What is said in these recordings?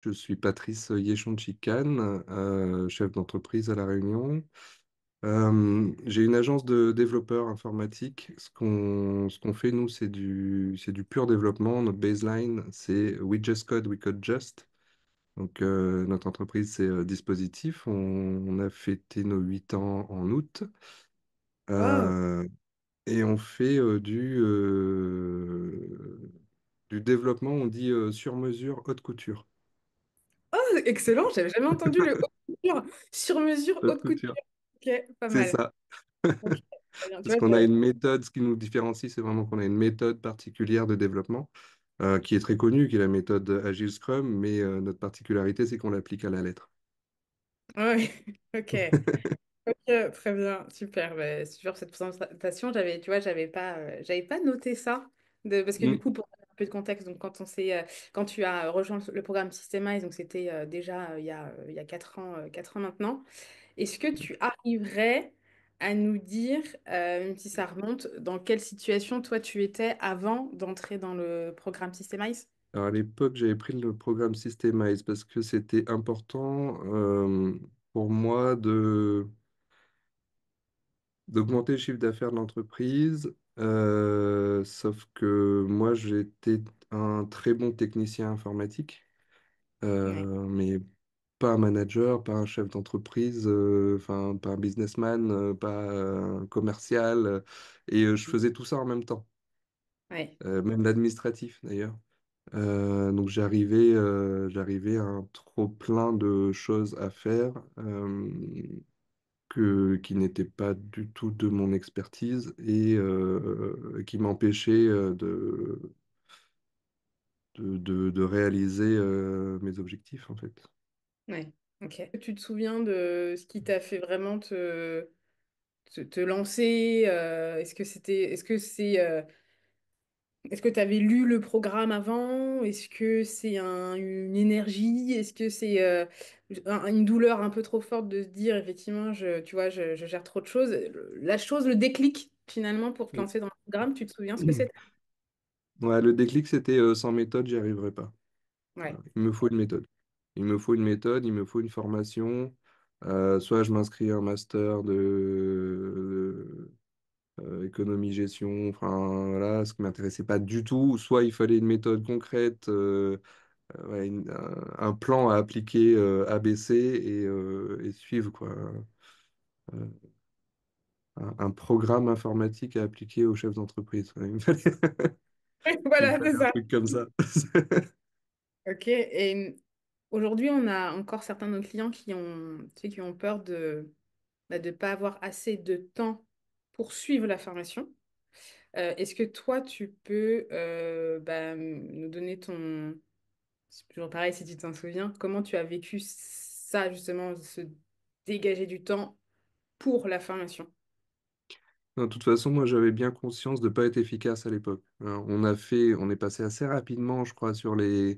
Je suis Patrice Yechon-Chicane, chef d'entreprise à La Réunion. J'ai une agence de développeurs informatiques. Ce qu'on fait, nous, c'est du pur développement. Notre baseline, c'est We Just Code, We Code Just. Donc, notre entreprise, c'est Dispositif. On a fêté nos 8 ans en août. Wow. Euh, et on fait du développement, on dit sur mesure, haute couture. Oh, excellent, j'avais jamais entendu le haute couture, sur mesure, Haute haute couture. couture. Ok, pas C'est mal. ça. Ok, très bien. Tu Parce vois, qu'on a une méthode, ce qui nous différencie, c'est vraiment qu'on a une méthode particulière de développement qui est très connue, qui est la méthode Agile Scrum, mais notre particularité, c'est qu'on l'applique à la lettre. ouais, ok. Ok, très bien, super. Bah, super pour cette présentation. Tu vois, j'avais pas noté ça. Parce que du Mm. coup, pour donner un peu de contexte, donc quand tu as rejoint le programme Systemize, donc c'était déjà il y a 4 ans, 4 ans maintenant. Est-ce que tu arriverais à nous dire, même si ça remonte, dans quelle situation toi tu étais avant d'entrer dans le programme Systemize? Alors à l'époque, j'avais pris le programme Systemize parce que c'était important pour moi d'augmenter le chiffre d'affaires de l'entreprise. Sauf que moi, j'étais un très bon technicien informatique. Ouais. Mais pas un manager, pas un chef d'entreprise, enfin pas un businessman, pas un commercial. Et je faisais tout ça en même temps, Ouais. même l'administratif d'ailleurs. Donc j'arrivais à un trop plein de choses à faire qui n'étaient pas du tout de mon expertise et qui m'empêchaient de réaliser mes objectifs en fait. Ouais. Ok. Tu te souviens de ce qui t'a fait vraiment te lancer? Est-ce que tu avais lu le programme avant? Est-ce que c'est une énergie? Est-ce que c'est une douleur un peu trop forte de se dire, effectivement, tu vois, je gère trop de choses? Le déclic, finalement, pour te lancer dans le programme, tu te souviens ce que c'était? Ouais, le déclic, c'était sans méthode, j'y arriverai pas. Ouais. Voilà. Il me faut une méthode. Il me faut une méthode, il me faut une formation. Soit je m'inscris à un master de économie-gestion, enfin voilà, ce qui m'intéressait pas du tout. Soit il fallait une méthode concrète, ouais, un plan à appliquer ABC et suivre quoi. Euh, un programme informatique à appliquer aux chefs d'entreprise. Il me Voilà, fallait c'est un ça. truc comme ça. Ok. Et aujourd'hui, on a encore certains de nos clients tu sais, qui ont peur de ne pas avoir assez de temps pour suivre la formation. Est-ce que toi, tu peux nous donner c'est toujours pareil si tu t'en souviens, comment tu as vécu ça, justement, se dégager du temps pour la formation? Non, de toute façon, moi, j'avais bien conscience de ne pas être efficace à l'époque. Hein, on est passé assez rapidement, je crois, sur le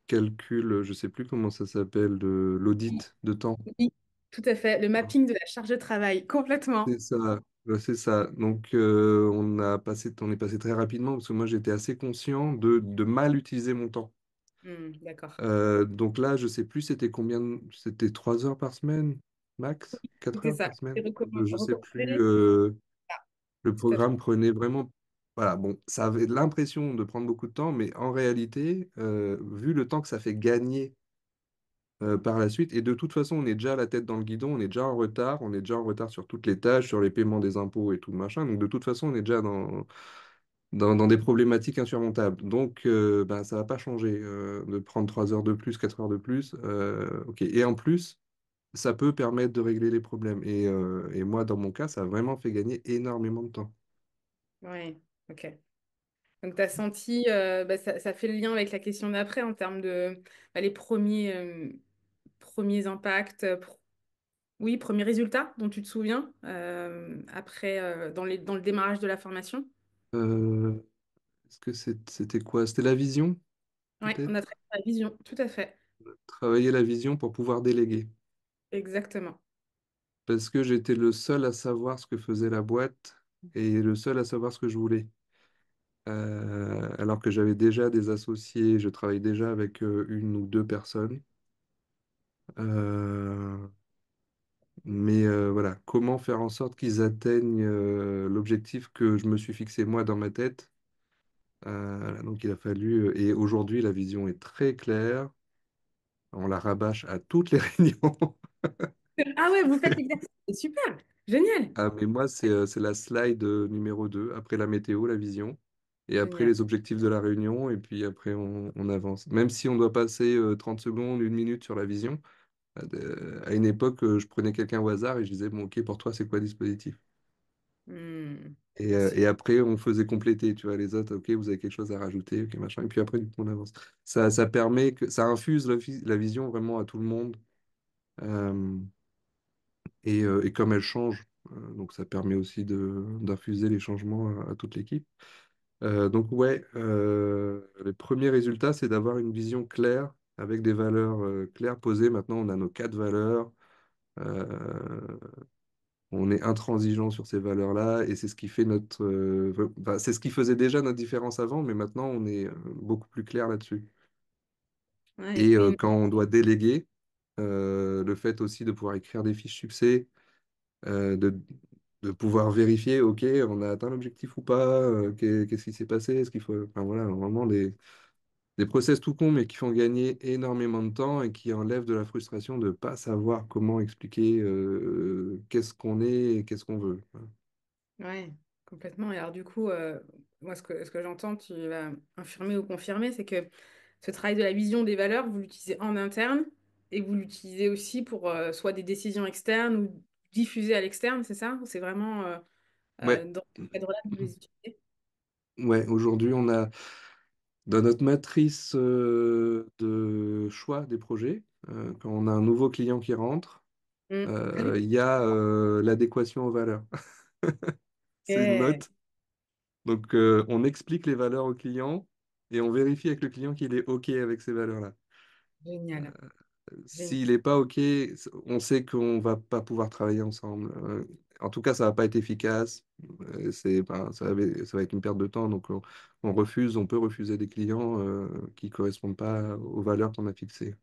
calcul, je sais plus comment ça s'appelle, de l'audit de temps. Oui, tout à fait. Le Hein. mapping de la charge de travail, complètement. C'est ça, c'est ça. Donc, on est passé très rapidement parce que moi, j'étais assez conscient de mal utiliser mon temps. D'accord. Donc là, je sais plus, c'était 3 heures par semaine, max, quatre C'était heures ça. par semaine. C'est Je sais plus. recommandé. Ah, Le tout à fait. programme prenait vraiment. Voilà, bon, ça avait l'impression de prendre beaucoup de temps, mais en réalité, vu le temps que ça fait gagner par la suite, et de toute façon, on est déjà la tête dans le guidon, on est déjà en retard sur toutes les tâches, sur les paiements des impôts et tout le machin, donc de toute façon, on est déjà dans des problématiques insurmontables. Donc, ben, ça va pas changer de prendre 3 heures de plus, 4 heures de plus. Ok. Et en plus, ça peut permettre de régler les problèmes. Et moi, dans mon cas, ça a vraiment fait gagner énormément de temps. Ouais, ok. Donc, tu as senti, ça fait le lien avec la question d'après en termes de les premiers impacts, oui, premiers résultats dont tu te souviens après, dans le démarrage de la formation. Euh, Est-ce que c'était quoi? C'était la vision, Oui, on a peut-être? traité la vision, tout à fait. Travailler la vision pour pouvoir déléguer. Exactement. Parce que j'étais le seul à savoir ce que faisait la boîte et le seul à savoir ce que je voulais. alors que j'avais déjà des associés, je travaille déjà avec une ou deux personnes. Euh, mais voilà, comment faire en sorte qu'ils atteignent l'objectif que je me suis fixé moi dans ma tête? Donc il a fallu, et aujourd'hui la vision est très claire, on la rabâche à toutes les réunions. Ah ouais, vous faites l'exercice. C'est super. Génial. Ah, mais moi, c'est la slide numéro 2 après la météo, la vision, et après Génial. les objectifs de la réunion, et puis après on avance. Même si on doit passer 30 secondes, une minute sur la vision, à une époque, je prenais quelqu'un au hasard et je disais, bon, ok, pour toi, c'est quoi le dispositif? Hmm. Et après, on faisait compléter, tu vois, les autres, ok, vous avez quelque chose à rajouter, ok, machin, et puis après, du coup, on avance. Ça permet que, ça infuse la vision vraiment à tout le monde, euh, et comme elle change, donc ça permet aussi d'infuser les changements à toute l'équipe. Donc ouais, les premiers résultats, c'est d'avoir une vision claire avec des valeurs claires posées. Maintenant, on a nos quatre valeurs. Euh, on est intransigeant sur ces valeurs-là et c'est ce qui fait enfin, c'est ce qui faisait déjà notre différence avant, mais maintenant, on est beaucoup plus clair là-dessus. Ouais. Et quand on doit déléguer, le fait aussi de pouvoir écrire des fiches succès, euh, de, de pouvoir vérifier, OK, on a atteint l'objectif ou pas, qu'est-ce qui s'est passé, est-ce qu'il faut... Enfin voilà, vraiment des process tout cons, mais qui font gagner énormément de temps et qui enlèvent de la frustration de ne pas savoir comment expliquer qu'est-ce qu'on est et qu'est-ce qu'on veut. Voilà. Ouais, complètement. Et alors du coup, moi ce que j'entends, tu vas infirmer ou confirmer, c'est que ce travail de la vision des valeurs, vous l'utilisez en interne et vous l'utilisez aussi pour soit des décisions externes ou diffuser à l'externe, c'est ça? C'est vraiment Ouais, dans ce cadre-là que vous les utilisez? ouais, aujourd'hui, on a dans notre matrice de choix des projets, quand on a un nouveau client qui rentre, Mm. Ah oui. il y a l'adéquation aux valeurs. C'est une Ok. note. Donc, on explique les valeurs au client et on vérifie avec le client qu'il est OK avec ces valeurs-là. Génial. Génial. S'il n'est pas OK, on sait qu'on va pas pouvoir travailler ensemble. En tout cas, ça va pas être efficace. Ben, ça va être une perte de temps. Donc, on refuse, on peut refuser des clients qui correspondent pas aux valeurs qu'on a fixées.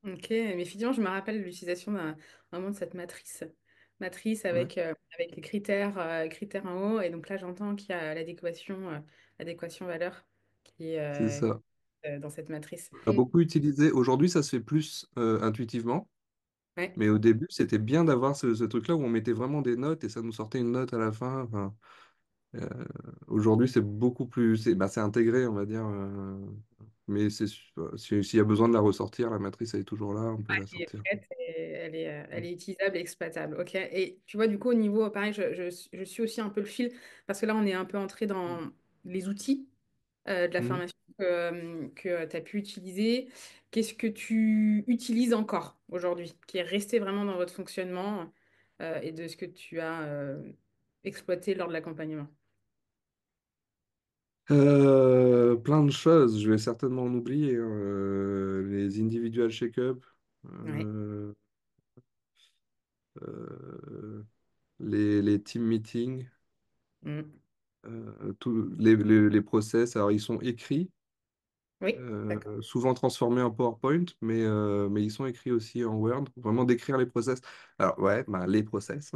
Ok, mais effectivement, je me rappelle de l'utilisation vraiment de cette matrice. Matrice Ouais, avec les critères en haut. Et donc là, j'entends qu'il y a l'adéquation valeur qui est c'est ça. dans cette matrice. On a beaucoup utilisé. Aujourd'hui, ça se fait plus intuitivement. Ouais. Mais au début, c'était bien d'avoir ce truc-là où on mettait vraiment des notes et ça nous sortait une note à la fin. Enfin, Euh, aujourd'hui, c'est beaucoup plus, c'est intégré, on va dire. Mais s'il y a besoin de la ressortir, la matrice, elle est toujours là, on peut la Elle est sortir. prête et elle est utilisable et exploitable. Ok. Et tu vois, du coup, au niveau, pareil, je suis aussi un peu le fil parce que là, on est un peu entré dans les outils de la Mhm. formation que tu as pu utiliser. Qu'est-ce que tu utilises encore aujourd'hui, qui est resté vraiment dans votre fonctionnement et de ce que tu as exploité lors de l'accompagnement? Plein de choses, je vais certainement en oublier, hein. Les individual check-up, Ouais. euh, euh, les team meetings, Mm. tous les process. Alors, ils sont écrits, Oui, d'accord. souvent transformés en PowerPoint, mais ils sont écrits aussi en Word. Vraiment décrire les process. Alors, ouais, bah, les process.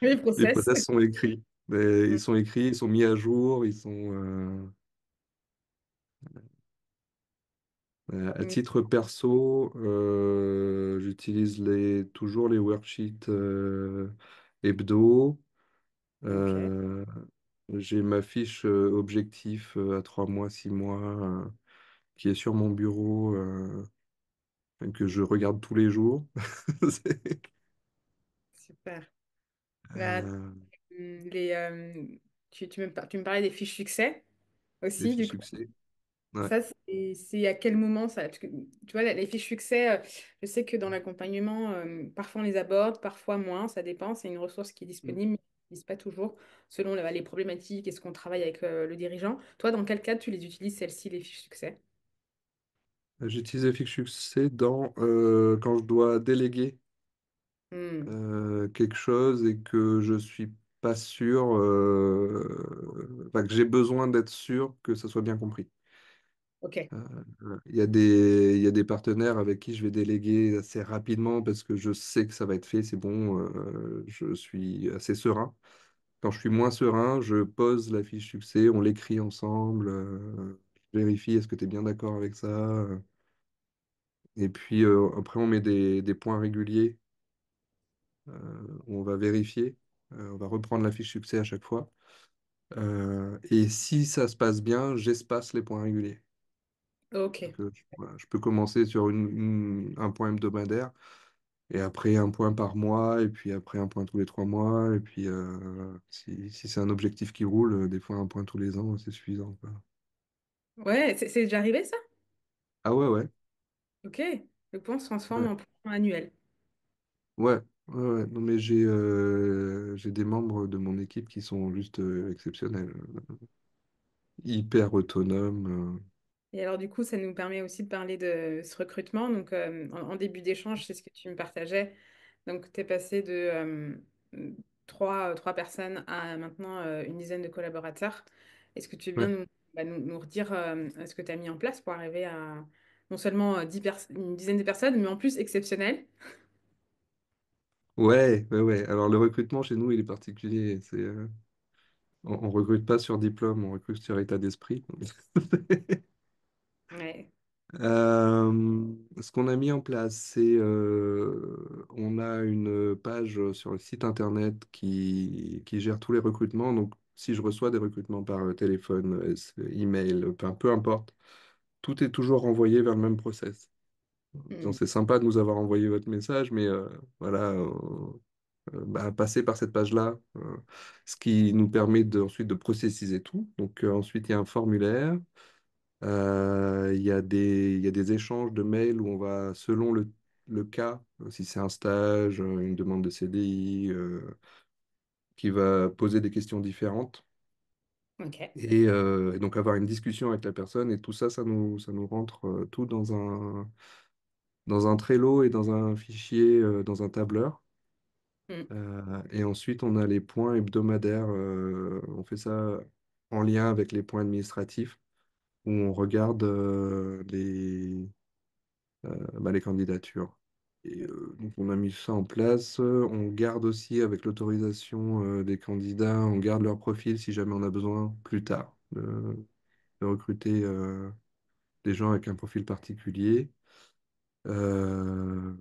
Les Les process. process sont écrits. Mais ils Mm. sont écrits, ils sont mis à jour, à Mm. titre perso, j'utilise toujours les worksheets hebdo. Ok. Euh, j'ai ma fiche objectif à 3 mois, 6 mois, qui est sur mon bureau, que je regarde tous les jours. C'est, Super. Là, euh, les, tu me parlais des fiches succès les aussi, du fiches coup. succès. Ouais. Ça, c'est à quel moment ça? Parce que, tu vois, les fiches succès, je sais que dans l'accompagnement, parfois on les aborde, parfois moins, ça dépend. C'est une ressource qui est disponible, mais qui n'utilise pas toujours, selon les problématiques et ce qu'on travaille avec le dirigeant. Toi, dans quel cadre tu les utilises, celles-ci, les fiches succès? J'utilise les fiches succès quand je dois déléguer Hmm. quelque chose et que je suis pas sûr, enfin, que j'ai besoin d'être sûr que ça soit bien compris. Ok. Il y a des partenaires avec qui je vais déléguer assez rapidement parce que je sais que ça va être fait, c'est bon, je suis assez serein. Quand je suis moins serein, je pose la fiche succès, on l'écrit ensemble, je vérifie est-ce que tu es bien d'accord avec ça. Et puis après, on met des points réguliers où on va vérifier, on va reprendre la fiche succès à chaque fois. Et si ça se passe bien, j'espace les points réguliers. Ok. Donc, voilà, je peux commencer sur un point hebdomadaire, et après un point par mois, et puis après un point tous les 3 mois, et puis si c'est un objectif qui roule, des fois un point tous les ans, c'est suffisant, quoi. Ouais, c'est déjà arrivé ça? Ah ouais, ouais, Ok. Le point se transforme ouais, en point annuel. ouais, ouais, ouais. Non mais j'ai des membres de mon équipe qui sont juste exceptionnels, hyper autonomes. Et alors, du coup, ça nous permet aussi de parler de ce recrutement. Donc, en début d'échange, c'est ce que tu me partageais. Donc, tu es passé de trois personnes à maintenant une dizaine de collaborateurs. Est-ce que tu veux bien Ouais, nous redire ce que tu as mis en place pour arriver à non seulement une dizaine de personnes, mais en plus exceptionnel? ouais, ouais, ouais. Alors le recrutement chez nous, il est particulier. On recrute pas sur diplôme, on recrute sur état d'esprit. Ouais. Ce qu'on a mis en place, c'est on a une page sur le site internet qui gère tous les recrutements. Donc, si je reçois des recrutements par téléphone, email, peu importe, tout est toujours renvoyé vers le même process. Disons, Mhm. c'est sympa de nous avoir envoyé votre message, mais voilà, bah, passer par cette page-là, ce qui nous permet ensuite de processiser tout. Donc, ensuite, il y a un formulaire. Il y a des échanges de mails où on va, selon le cas, si c'est un stage, une demande de CDI, qui va poser des questions différentes. Ok. Et donc avoir une discussion avec la personne. Et tout ça, ça nous rentre tout dans un Trello et dans un fichier, dans un tableur. Mhm. Et ensuite, on a les points hebdomadaires. On fait ça en lien avec les points administratifs, où on regarde bah, les candidatures. Et donc on a mis ça en place. On garde aussi avec l'autorisation des candidats, on garde leur profil si jamais on a besoin plus tard de recruter des gens avec un profil particulier. Euh,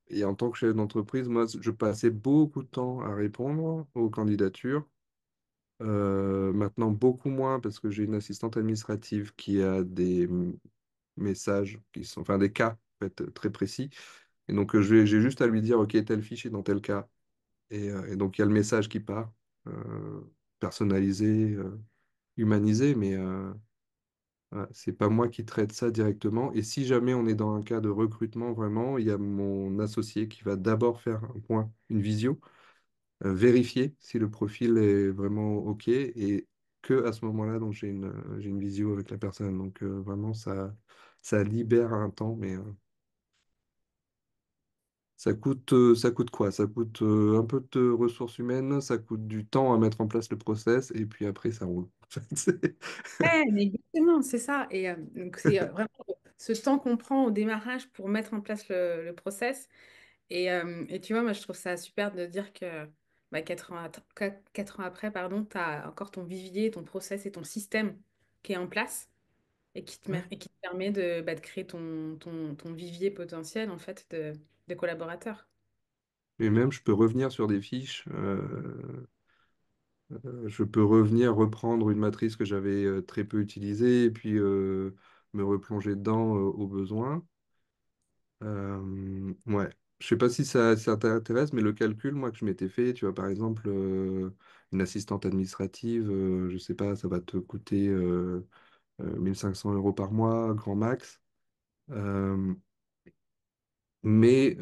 et en tant que chef d'entreprise, moi, je passais beaucoup de temps à répondre aux candidatures. Maintenant, beaucoup moins parce que j'ai une assistante administrative qui a des messages qui sont, enfin des cas en fait, très précis. Et donc, j'ai juste à lui dire, OK, tel fichier dans tel cas. Et donc, il y a le message qui part, euh, personnalisé, humanisé, mais voilà, c'est pas moi qui traite ça directement. Et si jamais on est dans un cas de recrutement, vraiment, il y a mon associé qui va d'abord faire un point, une visio, vérifier si le profil est vraiment OK. Et que à ce moment-là, donc j'ai une visio avec la personne. Donc, vraiment, ça libère un temps, mais ça coûte quoi? Ça coûte un peu de ressources humaines, ça coûte du temps à mettre en place le process, et puis après, ça roule. Ouais, mais exactement, c'est ça. Et donc, c'est vraiment ce temps qu'on prend au démarrage pour mettre en place le process. Et tu vois, moi, je trouve ça super de dire que 4 ans après, pardon, tu as encore ton vivier, ton process et ton système qui est en place et Ouais. et qui te permet de créer ton vivier potentiel, en fait, de collaborateurs. Et même, je peux revenir sur des fiches, je peux revenir reprendre une matrice que j'avais très peu utilisée, et puis me replonger dedans au besoin. Ouais. Je sais pas si ça t'intéresse, mais le calcul, moi, que je m'étais fait, tu vois, par exemple, une assistante administrative, je sais pas, ça va te coûter 1 500 € par mois, grand max. Euh, mais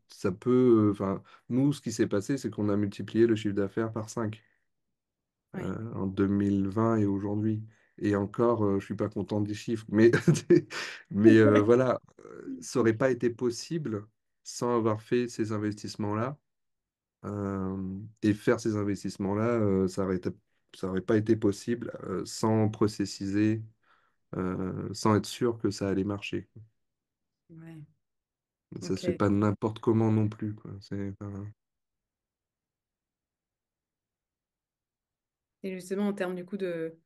ça peut, enfin, nous, ce qui s'est passé, c'est qu'on a multiplié le chiffre d'affaires par 5 Ouais. en 2020 et aujourd'hui. Et encore, je suis pas content des chiffres, mais, mais voilà, ça aurait pas été possible sans avoir fait ces investissements-là. Et faire ces investissements-là, ça aurait pas été possible sans processiser, sans être sûr que ça allait marcher. Ouais. Ça se fait Ok. pas n'importe comment non plus, quoi. Et justement, en termes du coup de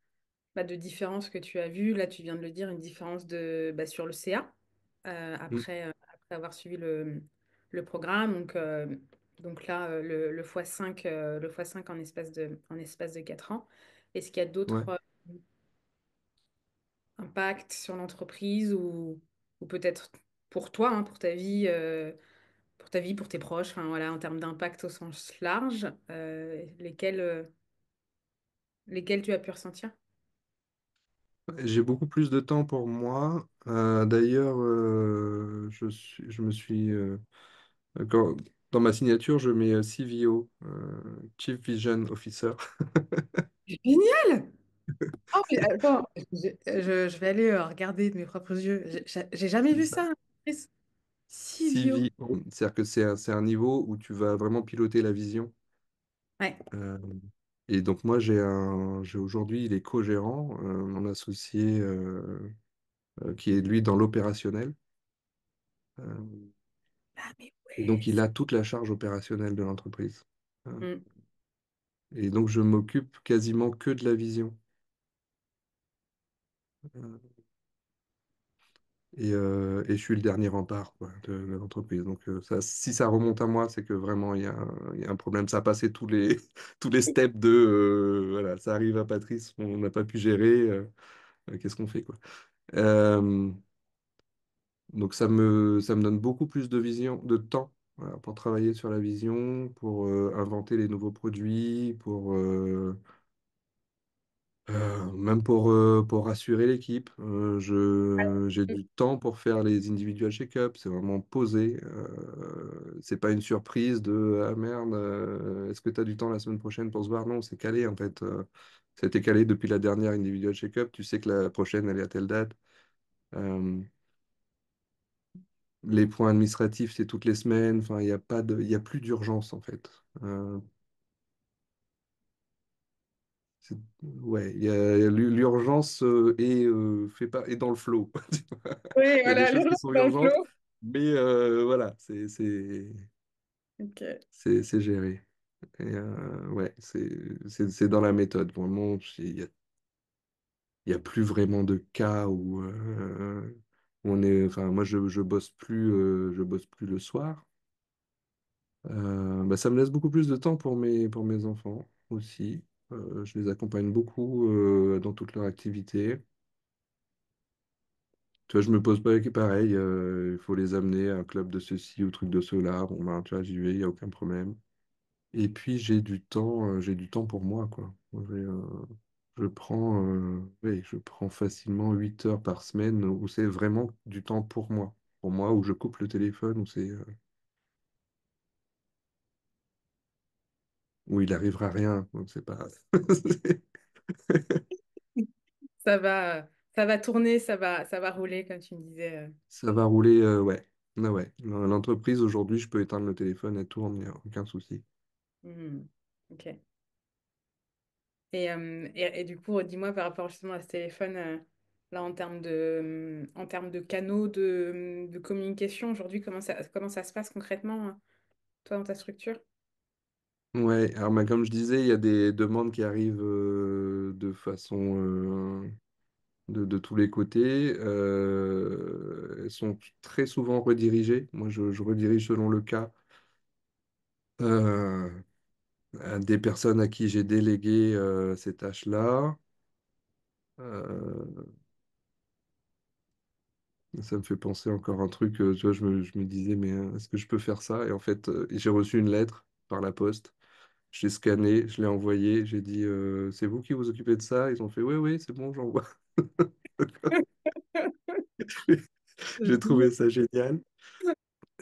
différence que tu as vue, là tu viens de le dire, une différence sur le CA Mm. après avoir suivi le programme. Donc là, le x5, le x5 en espace de 4 ans. Est-ce qu'il y a Ouais. d'autres impacts sur l'entreprise ou peut-être pour toi, hein, pour ta vie, pour tes proches, enfin voilà, en termes d'impact au sens large, lesquels tu as pu ressentir? J'ai beaucoup plus de temps pour moi. D'ailleurs, je me suis quand- dans ma signature, je mets CVO, Chief Vision Officer. Génial! Oh, mais attends, je vais aller regarder de mes propres yeux. J'ai jamais C'est vu ça. ça, Chris. Silvio. CVO, c'est-à-dire que c'est un niveau où tu vas vraiment piloter la vision. Ouais. Euh, et donc moi, j'ai aujourd'hui, il est co-gérant, mon associé qui est lui dans l'opérationnel. Euh, Ah, mais et ouais. donc il a toute la charge opérationnelle de l'entreprise. Euh, Mm. et donc je m'occupe quasiment que de la vision. Euh, et je suis le dernier rempart quoi, de l'entreprise. Donc ça, si ça remonte à moi, c'est que vraiment il y a un problème. Ça a passé tous les steps de voilà, ça arrive à Patrice, on n'a pas pu gérer. Qu'est-ce qu'on fait quoi? Euh, donc ça me donne beaucoup plus de vision, de temps voilà, pour travailler sur la vision, pour inventer les nouveaux produits, pour même pour rassurer l'équipe. J'ai du temps pour faire les individual check-up, c'est vraiment posé. C'est pas une surprise de ah merde, est-ce que tu as du temps la semaine prochaine pour se voir? Non, c'est calé en fait. C'était calé depuis la dernière individual check-up, tu sais que la prochaine elle est à telle date. Euh, Les points administratifs, c'est toutes les semaines. Enfin, il y a pas de, il y a plus d'urgence en fait. Ouais, l'urgence est dans le flow. Oui, Il y a des voilà, choses qui l'urgence sont dans le urgentes, flot. mais voilà, Ok. c'est géré. Et ouais, c'est dans la méthode. Vraiment, il y a plus vraiment de cas où on est. Enfin, moi, je bosse plus le soir. Bah, ça me laisse beaucoup plus de temps pour mes enfants aussi. Je les accompagne beaucoup dans toutes leurs activités. Tu vois, je me pose pas pareil, il faut les amener à un club de ceci ou truc de cela. Bon, ben, tu vois, j'y vais, il n'y a aucun problème. Et puis, j'ai du temps pour moi, quoi. Oui, je prends facilement 8 heures par semaine où c'est vraiment du temps pour moi. Pour moi, où je coupe le téléphone, où il arrivera rien. Donc, c'est pas. Ça va tourner, ça va rouler, comme tu me disais. Ça va rouler, ouais. Ah ouais. L'entreprise, aujourd'hui, je peux éteindre le téléphone, elle tourne, il n'y a aucun souci. Mhm. Ok. Et du coup, dis-moi par rapport justement à ce téléphone, là, en termes de canaux de communication, aujourd'hui, comment ça se passe concrètement, toi, dans ta structure? Ouais, alors bah, comme je disais, il y a des demandes qui arrivent de façon de tous les côtés. Elles sont très souvent redirigées. Moi, je redirige selon le cas euh, à des personnes à qui j'ai délégué ces tâches-là. Euh, Ça me fait penser encore un truc. Tu vois, je me disais, mais est-ce que je peux faire ça? Et en fait, j'ai reçu une lettre par la poste. Je l'ai scanné, je l'ai envoyé, j'ai dit c'est vous qui vous occupez de ça? Ils ont fait oui, oui, c'est bon, j'envoie. J'ai trouvé ça génial.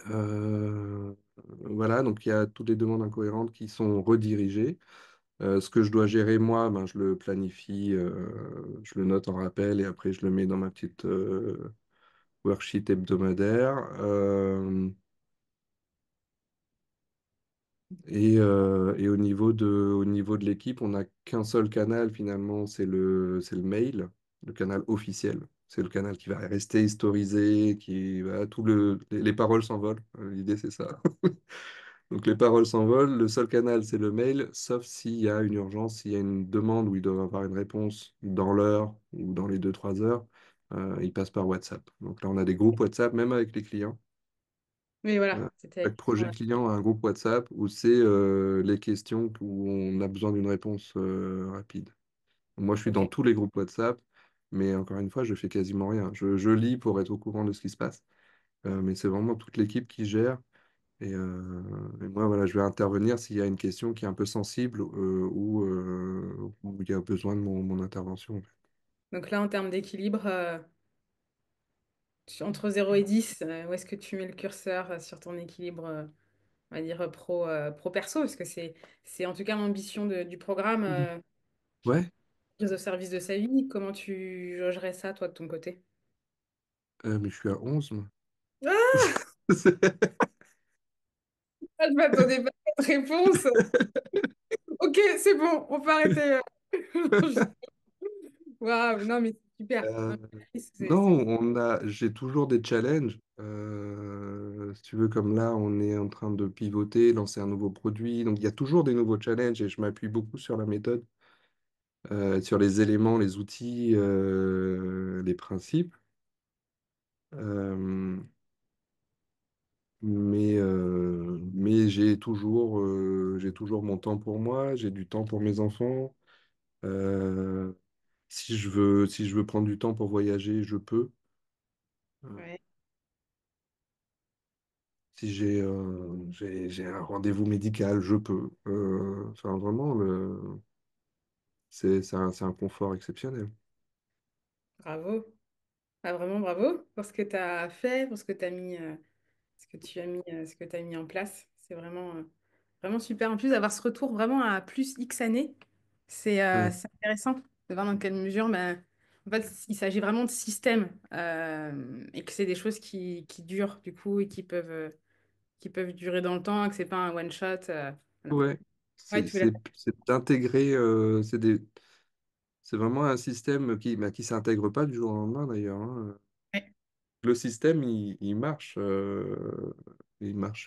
Euh, voilà, donc il y a toutes les demandes incohérentes qui sont redirigées. Ce que je dois gérer moi, ben, je le planifie, je le note en rappel et après je le mets dans ma petite worksheet hebdomadaire. Et au niveau de l'équipe, on n'a qu'un seul canal finalement, c'est le mail, le canal officiel. C'est le canal qui va rester historisé, qui va les paroles s'envolent. L'idée c'est ça. Donc les paroles s'envolent. Le seul canal c'est le mail, sauf s'il y a une urgence, s'il y a une demande où ils doivent avoir une réponse dans l'heure ou dans les 2 3 heures, ils passent par WhatsApp. Donc là on a des groupes WhatsApp, même avec les clients. Oui, voilà, Euh, c'était la Chaque question. projet client a un groupe WhatsApp où c'est les questions où on a besoin d'une réponse rapide. Moi, je suis Ok. dans tous les groupes WhatsApp, mais encore une fois, je fais quasiment rien. Je lis pour être au courant de ce qui se passe, mais c'est vraiment toute l'équipe qui gère. Et moi, voilà, je vais intervenir s'il y a une question qui est un peu sensible où il y a besoin de mon intervention, en fait. Donc là, en termes d'équilibre, entre 0 et 10, où est-ce que tu mets le curseur sur ton équilibre, on va dire, pro-perso? Parce que c'est en tout cas l'ambition du programme, Mhm. Ouais, prise au service de sa vie. Comment tu jaugerais ça, toi, de ton côté? mais je suis à 11, moi. Ah, je m'attendais pas à cette réponse. Ok, c'est bon, on peut arrêter. Waouh, non, mais c'est super. Euh, Non, non, c'est j'ai toujours des challenges. Si tu veux, comme là, on est en train de pivoter, lancer un nouveau produit. Donc, il y a toujours des nouveaux challenges et je m'appuie beaucoup sur la méthode, sur les éléments, les outils, les principes. Euh, mais j'ai toujours mon temps pour moi, j'ai du temps pour mes enfants. Euh, si je veux prendre du temps pour voyager, je peux. Euh, ouais. Si j'ai un rendez-vous médical, je peux. Enfin, vraiment, c'est un confort exceptionnel. Bravo. Ah, vraiment bravo pour ce que tu as fait, pour ce que tu as mis, ce que tu mis en place. C'est vraiment, vraiment super. En plus, d'avoir ce retour vraiment à plus X années, Ouais, c'est intéressant de voir dans quelle mesure, ben, en fait, il s'agit vraiment de systèmes et que c'est des choses qui durent du coup et qui peuvent durer dans le temps, que c'est pas un one shot. Voilà. ouais. Ouais, tu veux la C'est d'intégrer, c'est vraiment un système qui s'intègre pas du jour au lendemain d'ailleurs, hein. ouais, Le système, il marche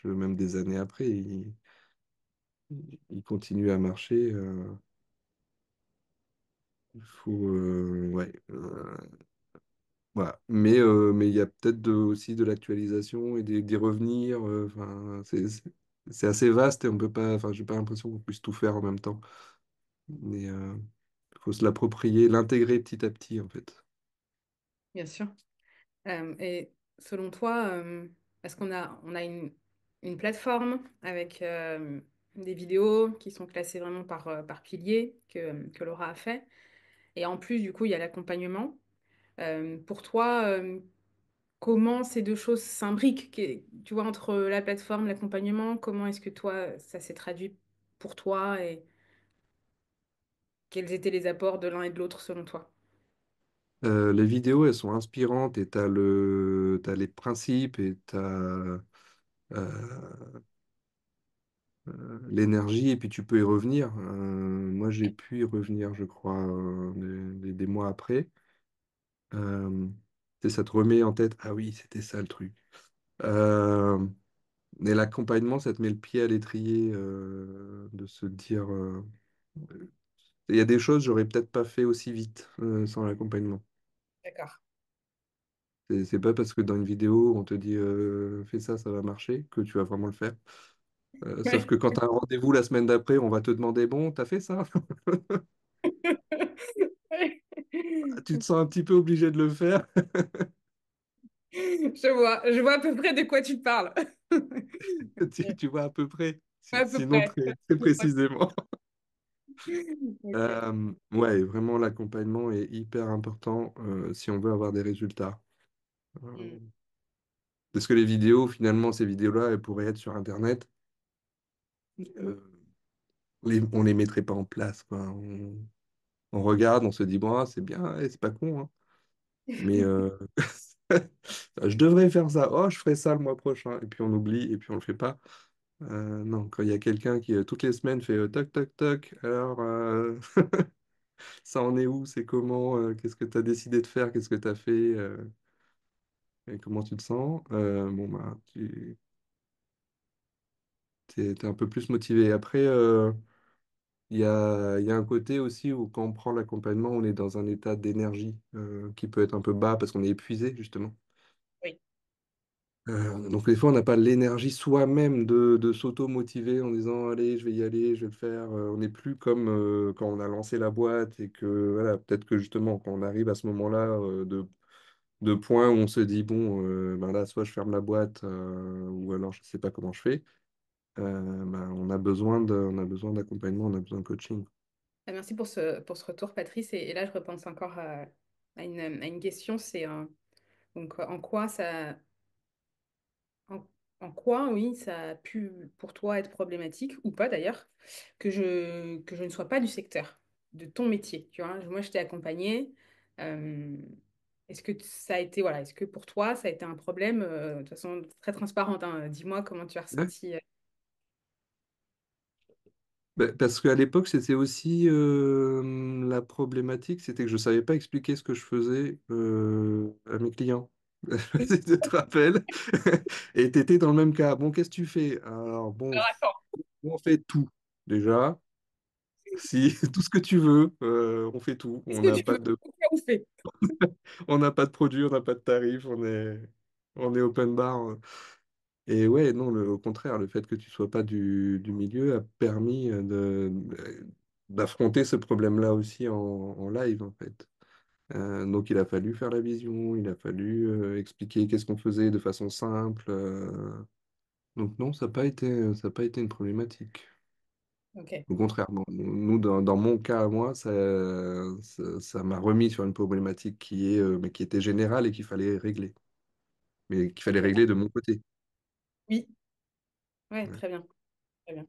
même des années après. Il continue à marcher. Il faut, ouais. Voilà. Mais il y a peut-être aussi de l'actualisation et d'y revenir. Enfin, c'est assez vaste et on peut pas. Enfin, j'ai pas l'impression qu'on puisse tout faire en même temps. Mais il faut se l'approprier, l'intégrer petit à petit, en fait. bien sûr. Et selon toi, est-ce on a une plateforme avec des vidéos qui sont classées vraiment par pilier que Laura a fait? Et en plus, du coup, il y a l'accompagnement. Pour toi, comment ces deux choses s'imbriquent? Tu vois, entre la plateforme, l'accompagnement, comment est-ce que toi, ça s'est traduit pour toi et quels étaient les apports de l'un et de l'autre selon toi? Les vidéos, elles sont inspirantes et t'as les principes et l'énergie et puis tu peux y revenir. Moi, j'ai pu y revenir, je crois, des mois après. Euh, Ça te remet en tête, ah oui, c'était ça le truc. Euh, et l'accompagnement, ça te met le pied à l'étrier, de se dire, il y a des choses, j'aurais peut-être pas fait aussi vite, sans l'accompagnement. D'accord. C'est pas parce que dans une vidéo, on te dit, fais ça, ça va marcher, que tu vas vraiment le faire. Sauf Ouais. que quand tu as un rendez-vous la semaine d'après, on va te demander, bon, t'as fait ça? Tu te sens un petit peu obligé de le faire. Je vois à peu près de quoi tu parles. Tu vois à peu près, À peu sinon près. très, très précisément. Ok. Ouais, vraiment, l'accompagnement est hyper important si on veut avoir des résultats. Mm. Euh, Parce que les vidéos, finalement, ces vidéos-là, elles pourraient être sur Internet. Euh, on les mettrait pas en place, quoi. On regarde, on se dit, bon, ah, c'est bien, c'est pas con, hein. Mais je devrais faire ça. Oh, je ferai ça le mois prochain. Et puis on oublie et puis on le fait pas. Non, quand il y a quelqu'un qui, toutes les semaines, fait toc, toc, toc, alors, ça en est où? C'est comment? Qu'est-ce que tu as décidé de faire? Qu'est-ce que tu as fait? Et comment tu te sens? Bon, bah, tu es un peu plus motivé. Après, il y a un côté aussi où quand on prend l'accompagnement, on est dans un état d'énergie qui peut être un peu bas parce qu'on est épuisé, justement. Oui. Donc des fois, on n'a pas l'énergie soi-même de s'auto-motiver en disant, allez, je vais y aller, je vais le faire. On n'est plus comme quand on a lancé la boîte et que, voilà, peut-être que justement, quand on arrive à ce moment-là de point où on se dit, bon, ben là, soit je ferme la boîte ou alors je ne sais pas comment je fais, ben, on a besoin d'accompagnement, on a besoin de coaching. Ah, merci pour ce retour, Patrice. Et là, je repense encore à une question, c'est donc en quoi en, en quoi, oui, ça a pu pour toi être problématique, ou pas d'ailleurs, que je ne sois pas du secteur, de ton métier, tu vois. Moi, je t'ai accompagnée. euh, est-ce que ça a été, voilà, est-ce que pour toi, ça a été un problème, de toute façon très transparente, hein. Dis-moi comment tu as ressenti. Parce qu'à l'époque, c'était aussi la problématique, c'était que je ne savais pas expliquer ce que je faisais à mes clients. Oui. Si tu te rappelles. Et tu étais dans le même cas. Bon, qu'est-ce que tu fais? Alors, bon, Alors, attends. on fait tout. Déjà, si tout ce que tu veux, on fait tout. Qu'est-ce que tu veux? On fait. On n'a pas de produit, on n'a pas de tarif, on est open bar. Et ouais, non, au contraire, le fait que tu sois pas du milieu a permis d'affronter ce problème-là aussi en live, en fait. Donc il a fallu faire la vision, il a fallu expliquer qu'est-ce qu'on faisait de façon simple. Donc non, ça n'a pas été une problématique. Ok, Au contraire, nous, dans mon cas à moi, ça m'a remis sur une problématique mais qui était générale et qu'il fallait régler. Mais qu'il fallait d'accord. régler de mon côté. Oui, ouais, Ouais. très bien. Très bien.